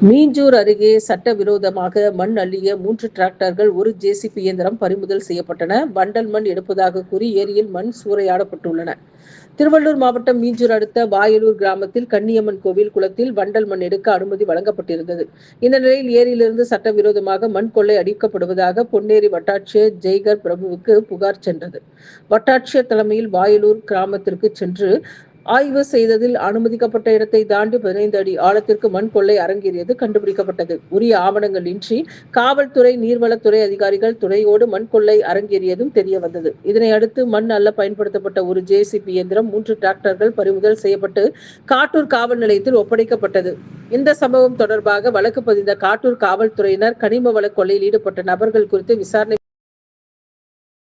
மீஞ்சூர் அருகே சட்டவிரோதமாக மண் அள்ளிய 3 டிராக்டர்கள், 1 ஜேசிபி இயந்திரம் பறிமுதல் செய்யப்பட்டன. வண்டல் மண் எடுப்பதாக கூறி ஏரியில் மண் சூறையாடப்பட்டுள்ளன. திருவள்ளூர் மாவட்டம் மீஞ்சூர் அடுத்த வாயலூர் கிராமத்தில் கன்னியம்மன் கோவில் குளத்தில் வண்டல் மண் எடுக்க அனுமதி வழங்கப்பட்டிருந்தது. இந்த நிலையில் ஏரியிலிருந்து சட்டவிரோதமாக மண் கொள்ளை அடிக்கப்படுவதாக பொன்னேரி வட்டாட்சியர் ஜெய்கர் பிரபுவுக்கு புகார் சென்றது. வட்டாட்சியர் தலைமையில் வாயலூர் கிராமத்திற்கு சென்று ஆய்வு செய்ததில் அனுமதிக்கப்பட்ட இடத்தை தாண்டி 15 அடி ஆழத்திற்கு மண் கொள்ளை அரங்கேறியது கண்டுபிடிக்கப்பட்டது. உரிய ஆவணங்கள் இன்றி காவல்துறை, நீர்வளத்துறை அதிகாரிகள் துணையோடு மண் கொள்ளை அரங்கேறியதும் தெரியவந்தது. இதனை அடுத்து மண் அள்ள பயன்படுத்தப்பட்ட 1 ஜேசிபி இயந்திரம், 3 டிராக்டர்கள் பறிமுதல் செய்யப்பட்டு காட்டூர் காவல் நிலையத்தில் ஒப்படைக்கப்பட்டது. இந்த சம்பவம் தொடர்பாக வழக்கு பதிந்த காட்டூர் காவல்துறையினர் கனிம வள கொள்ளையில் ஈடுபட்ட நபர்கள் குறித்து விசாரணை